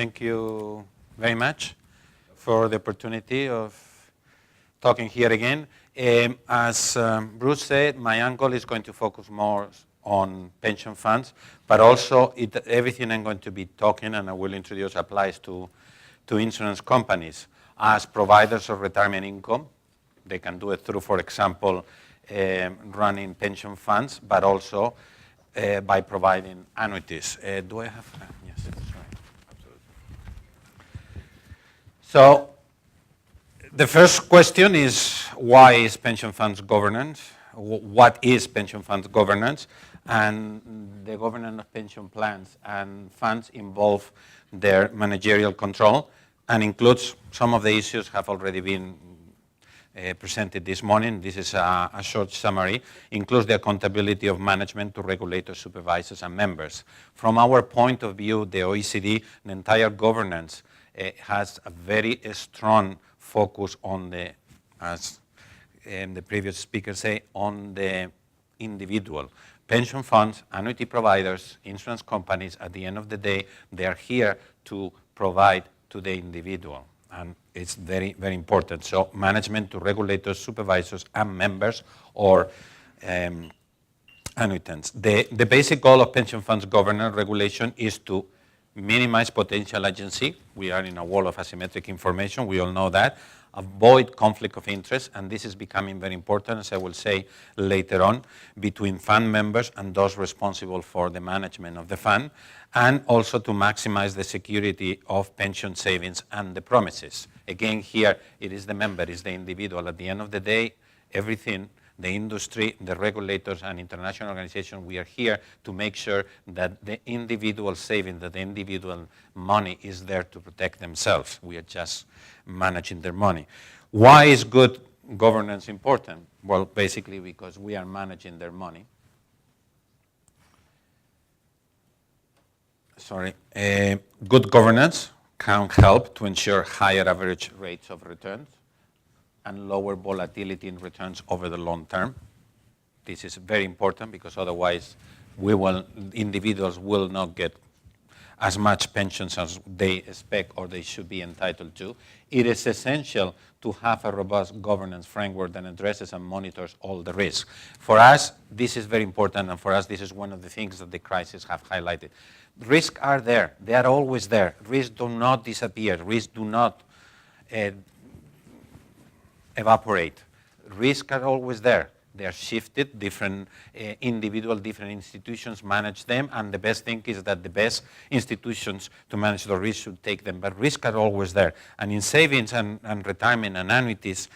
thank you very much for the opportunity of talking here again. As Bruce said, my angle is going to focus more on pension funds, but also everything I'm going to be talking and I will introduce applies to insurance companies as providers of retirement income. They can do it through, for example, running pension funds, but also by providing annuities. Do I have? Yes, sorry, absolutely. So the first question is, why is pension funds governance? What is pension funds governance? And the governance of pension plans and funds involve their managerial control and includes some of the issues have already been presented this morning. This is a short summary. Includes the accountability of management to regulators, supervisors, and members. From our point of view, the OECD, the entire governance has a very strong focus on the, as the previous speaker say, on the individual. Pension funds, annuity providers, insurance companies, at the end of the day, they are here to provide to the individual. And it's very, very important. So management to regulators, supervisors, and members or annuitants. The basic goal of pension funds governance regulation is to minimize potential agency. We are in a world of asymmetric information. We all know that. Avoid conflict of interest, and this is becoming very important, as I will say later on, between fund members and those responsible for the management of the fund, and also to maximize the security of pension savings and the promises. Again, here, it is the member, it is the individual. At the end of the day, everything, the industry, the regulators, and international organizations, we are here to make sure that the individual saving, that the individual money is there to protect themselves. We are just managing their money. Why is good governance important? Well, basically because we are managing their money. Sorry. Good governance can help to ensure higher average rates of returns and lower volatility in returns over the long term. This is very important because otherwise individuals will not get as much pensions as they expect or they should be entitled to. It is essential to have a robust governance framework that addresses and monitors all the risks. For us, this is very important, and for us, this is one of the things that the crisis have highlighted. Risks are there. They are always there. Risks do not disappear. Risks do not evaporate. Risks are always there. They are shifted, different different institutions manage them, and the best thing is that the best institutions to manage the risk should take them, but risks are always there. And in savings and retirement and annuities,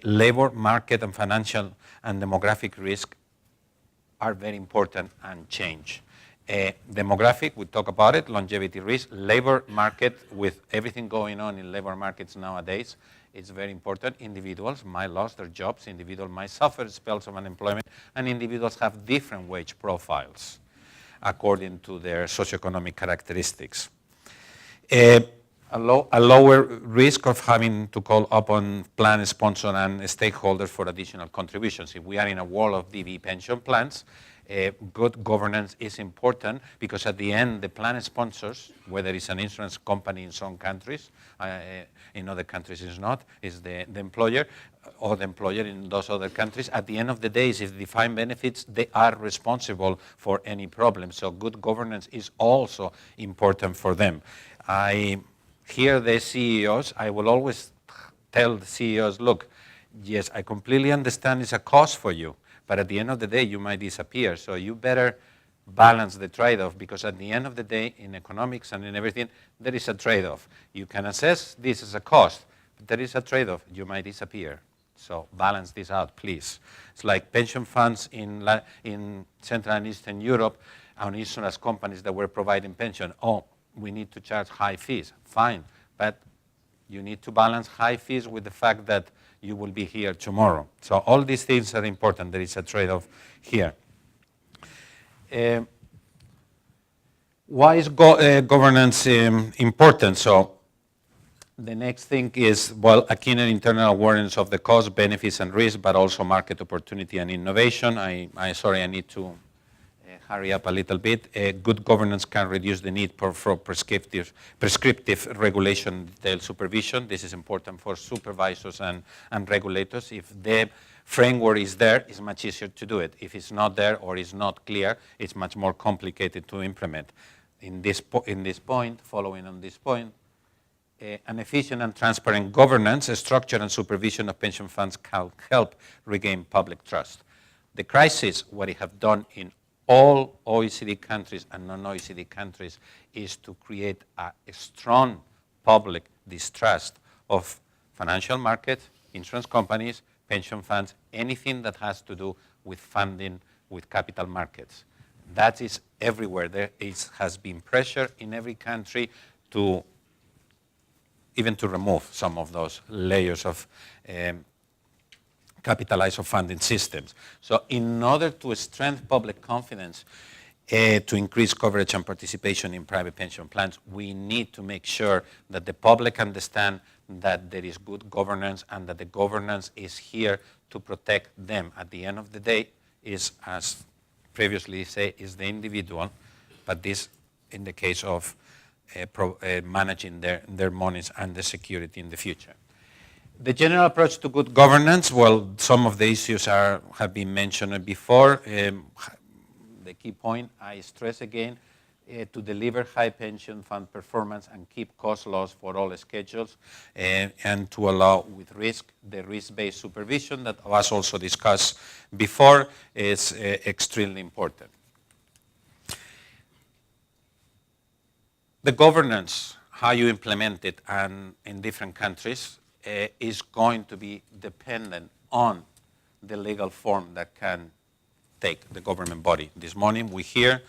labor, market, and financial and demographic risk are very important and change. Demographic, we talk about it, longevity risk, labor market, with everything going on in labor markets nowadays, it's very important. Individuals might lose their jobs, individuals might suffer spells of unemployment, and individuals have different wage profiles according to their socioeconomic characteristics. A lower risk of having to call upon plan sponsor and stakeholders for additional contributions. If we are in a world of DB pension plans, good governance is important because at the end, the plan sponsors, whether it's an insurance company in some countries, in other countries it's not, is the employer, or the employer in those other countries. At the end of the day, if defined benefits, they are responsible for any problem. So good governance is also important for them. I hear the CEOs, I will always tell the CEOs, look, yes, I completely understand it's a cost for you, but at the end of the day, you might disappear. So you better balance the trade-off, because at the end of the day, in economics and in everything, there is a trade-off. You can assess this as a cost, but there is a trade-off. You might disappear. So balance this out, please. It's like pension funds in Central and Eastern Europe, and insurance companies that were providing pension. Oh, we need to charge high fees. Fine, but you need to balance high fees with the fact that you will be here tomorrow. So all these things are important. There is a trade-off here. Why is governance important? So the next thing is, well, a keener internal awareness of the costs, benefits, and risks, but also market opportunity and innovation. Sorry, I need to hurry up a little bit. Good governance can reduce the need for prescriptive regulation, detailed supervision. This is important for supervisors and regulators. If the framework is there, it's much easier to do it. If it's not there or is not clear, it's much more complicated to implement. In this point, following on this point, an efficient and transparent governance, structure, and supervision of pension funds can help regain public trust. The crisis, what it have done in all OECD countries and non-OECD countries, is to create a strong public distrust of financial markets, insurance companies, pension funds, anything that has to do with funding with capital markets. That is everywhere. There has been pressure in every country to even to remove some of those layers of capitalized or funding systems. So in order to strengthen public confidence, to increase coverage and participation in private pension plans, we need to make sure that the public understand that there is good governance and that the governance is here to protect them. At the end of the day, is, as previously said, is the individual, but this in the case of managing their monies and the security in the future. The general approach to good governance, well, some of the issues have been mentioned before. The key point, I stress again, to deliver high pension fund performance and keep cost lows for all schedules, and to allow with risk, the risk-based supervision that was also discussed before is extremely important. The governance, how you implement it and in different countries, is going to be dependent on the legal form that can take the government body. This morning we hear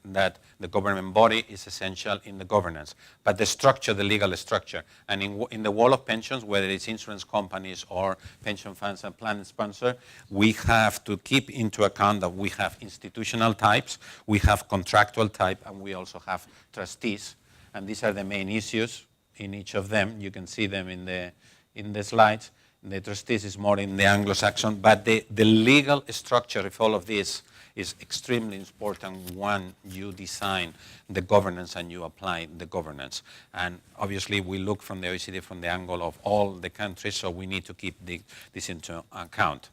that the government body is essential in the governance, but the structure, the legal structure, and in the world of pensions, whether it's insurance companies or pension funds and plan sponsor, we have to keep into account that we have institutional types, we have contractual type, and we also have trustees. And these are the main issues in each of them. You can see them in the slides. The trustees is more in the Anglo-Saxon, but the legal structure of all of this is extremely important when you design the governance and you apply the governance. And obviously we look from the OECD from the angle of all the countries, so we need to keep this into account.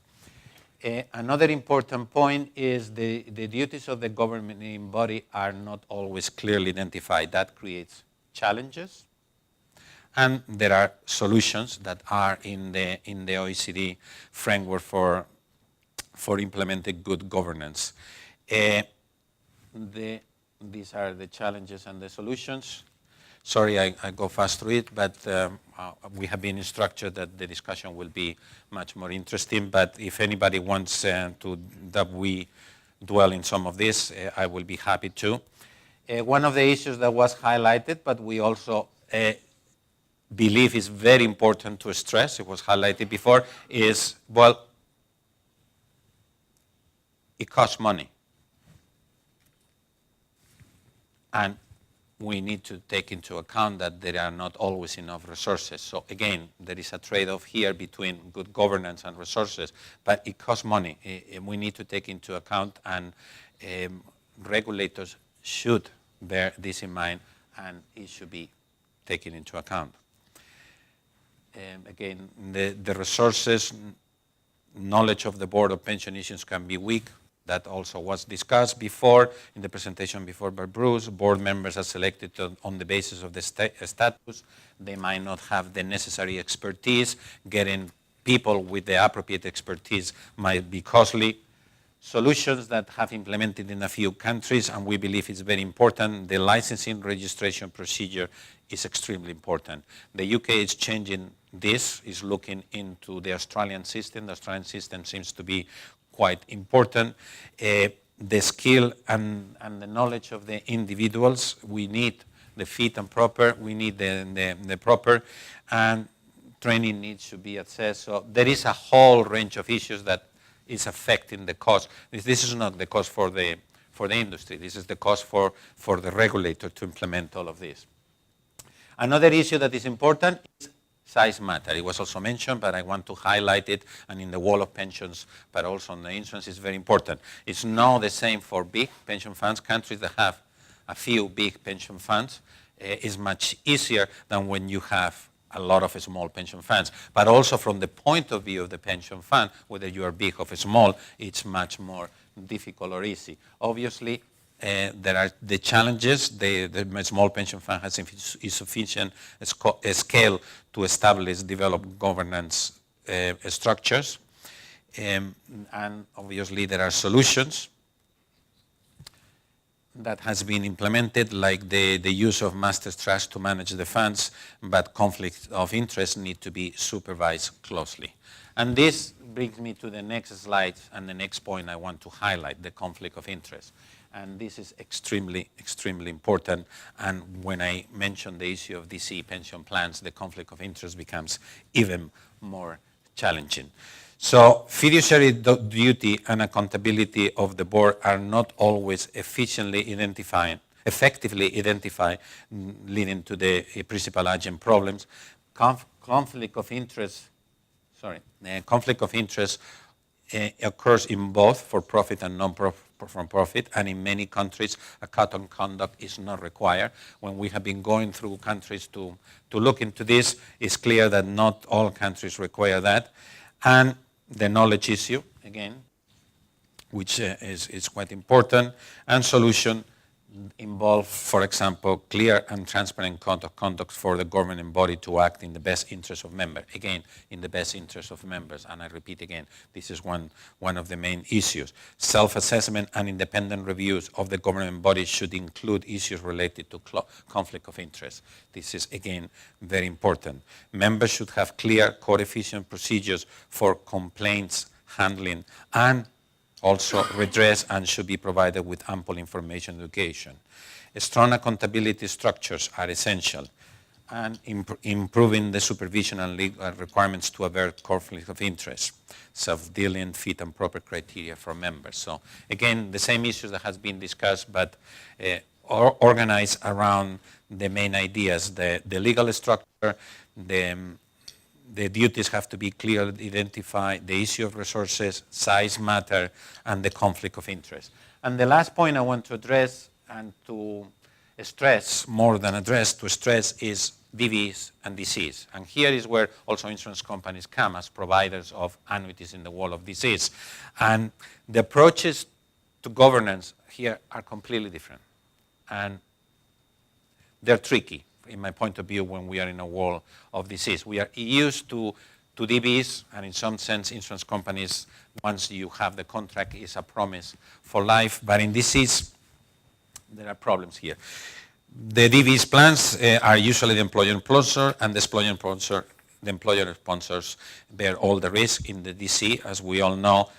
Another important point is the duties of the governing body are not always clearly identified. That creates challenges. And there are solutions that are in the OECD framework for implementing good governance. These are the challenges and the solutions. Sorry, I go fast through it, but we have been instructed that the discussion will be much more interesting. But if anybody wants that we dwell in some of this, I will be happy to. One of the issues that was highlighted, but we also believe is very important to stress, it was highlighted before, is, well, it costs money. And we need to take into account that there are not always enough resources. So again, there is a trade-off here between good governance and resources, but it costs money. We need to take into account, and regulators should bear this in mind, and it should be taken into account. Again, the resources, knowledge of the Board of Pension Issues can be weak. That also was discussed before in the presentation before by Bruce. Board members are selected on the basis of the status. They might not have the necessary expertise. Getting people with the appropriate expertise might be costly. Solutions that have implemented in a few countries, and we believe it's very important, the licensing registration procedure is extremely important. The UK is changing this, is looking into the Australian system. The Australian system seems to be quite important. The skill and the knowledge of the individuals, we need the fit and proper, we need the proper, and training needs to be assessed. So there is a whole range of issues that is affecting the cost. This is not the cost for the industry. This is the cost for the regulator to implement all of this. Another issue that is important is size matter. It was also mentioned, but I want to highlight it, and in the world of pensions, but also on the insurance, is very important. It's not the same for big pension funds. Countries that have a few big pension funds is much easier than when you have a lot of small pension funds. But also from the point of view of the pension fund, whether you are big or small, it's much more difficult or easy. Obviously, there are the challenges. The small pension fund has insufficient scale to establish, develop governance structures. And obviously there are solutions that has been implemented, like the use of master's trust to manage the funds, but conflict of interest need to be supervised closely. And this brings me to the next slide and the next point I want to highlight, the conflict of interest. And this is extremely, extremely important. And when I mention the issue of DC pension plans, the conflict of interest becomes even more challenging. So fiduciary duty and accountability of the board are not always effectively identified, leading to the principal agent problems. Conflict of interest occurs in both for-profit and non-for-profit, and in many countries a code of conduct is not required. When we have been going through countries to look into this, it's clear that not all countries require that. And the knowledge issue, again, which is quite important, and solution involve, for example, clear and transparent code of conduct for the governing body to act in the best interest of members. Again, in the best interest of members, and I repeat again, this is one of the main issues. Self-assessment and independent reviews of the governing body should include issues related to conflict of interest. This is, again, very important. Members should have clear, code-efficient procedures for complaints handling and also redress, and should be provided with ample information and education. Strong accountability structures are essential, and improving the supervision and legal requirements to avert conflict of interest, self-dealing, fit and proper criteria for members. So again, the same issues that has been discussed, but organized around the main ideas, the legal structure, the duties have to be clearly identified, the issue of resources, size matter, and the conflict of interest. And the last point I want to address and to stress, more than address, to stress is DBs and DCs. And here is where also insurance companies come as providers of annuities in the world of disease. And the approaches to governance here are completely different. And they're tricky, in my point of view, when we are in a world of disease. We are used to DBs, and in some sense, insurance companies, once you have the contract, is a promise for life. But in disease, there are problems here. The DBs plans are usually the employer sponsor, and the employer sponsors bear all the risk. In the DC, as we all know,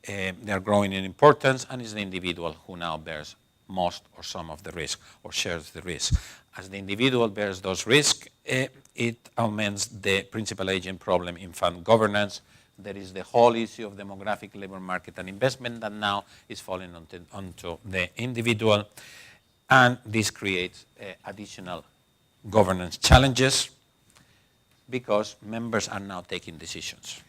they are growing in importance, and it's the individual who now bears most or some of the risk, or shares the risk. As the individual bears those risks, it augments the principal agent problem in fund governance. There is the whole issue of demographic, labor market, and investment that now is falling onto the individual. And this creates additional governance challenges because members are now taking decisions.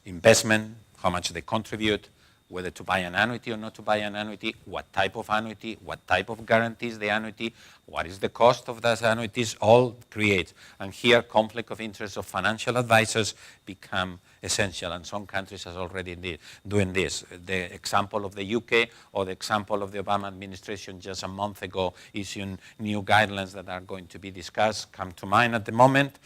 Investment, how much they contribute, whether to buy an annuity or not to buy an annuity, what type of annuity, what type of guarantees the annuity, what is the cost of those annuities, all create. And here, conflict of interest of financial advisors become essential, and some countries are already doing this. The example of the UK or the example of the Obama administration just a month ago issuing new guidelines that are going to be discussed come to mind at the moment.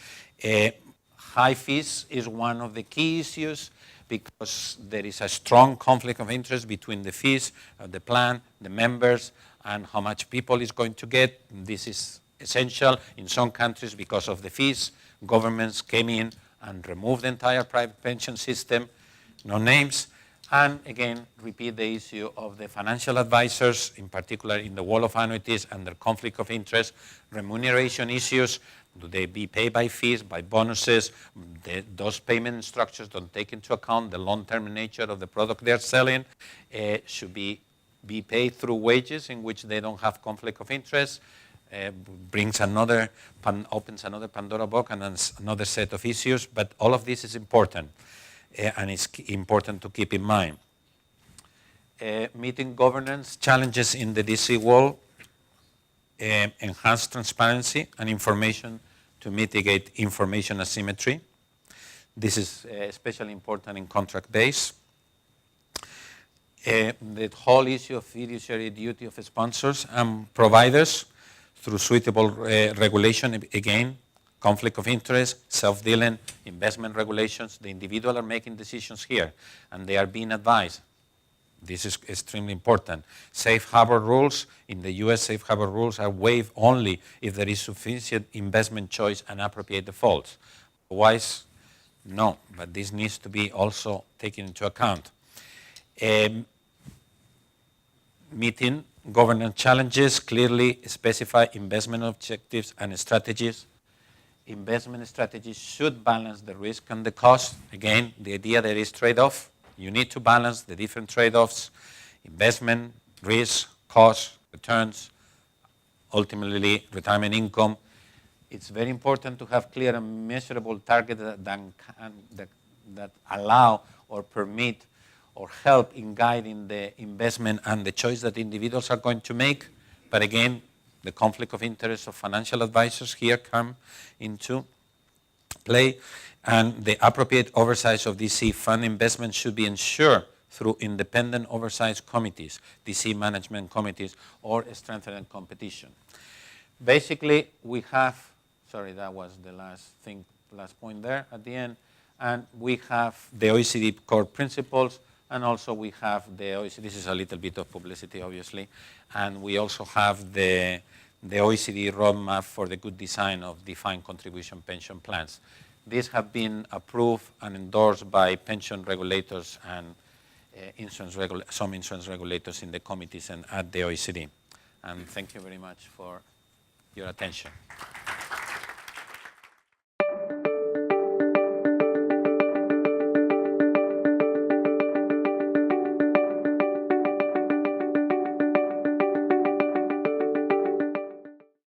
High fees is one of the key issues, because there is a strong conflict of interest between the fees of the plan, the members, and how much people is going to get. This is essential in some countries because of the fees. Governments came in and removed the entire private pension system, no names. And again, repeat the issue of the financial advisors, in particular in the world of annuities and their conflict of interest, remuneration issues. Do they be paid by fees, by bonuses? Those payment structures don't take into account the long-term nature of the product they're selling. Should be paid through wages in which they don't have conflict of interest. brings opens another Pandora box and another set of issues, but all of this is important, and it's important to keep in mind. Meeting governance challenges in the DC world, enhance transparency and information to mitigate information asymmetry. This is especially important in contract base. The whole issue of fiduciary duty of sponsors and providers through suitable regulation, again, conflict of interest, self-dealing, investment regulations. The individual are making decisions here, and they are being advised. This is extremely important. Safe harbor rules. In the US, safe harbor rules are waived only if there is sufficient investment choice and appropriate defaults. Otherwise, no, but this needs to be also taken into account. Meeting governance challenges, clearly specify investment objectives and strategies. Investment strategies should balance the risk and the cost. Again, the idea there is trade-off. You need to balance the different trade-offs, investment, risk, cost, returns, ultimately retirement income. It's very important to have clear and measurable targets that allow or permit or help in guiding the investment and the choice that individuals are going to make. But again, the conflict of interest of financial advisors here come into play. And the appropriate oversight of DC fund investment should be ensured through independent oversight committees, DC management committees, or strengthened competition. Basically, we have, sorry, that was the last point there at the end. And we have the OECD core principles, and also we have the OECD, this is a little bit of publicity, obviously, and we also have the OECD roadmap for the good design of defined contribution pension plans. These have been approved and endorsed by pension regulators and some insurance regulators in the committees and at the OECD. And thank you very much for your attention.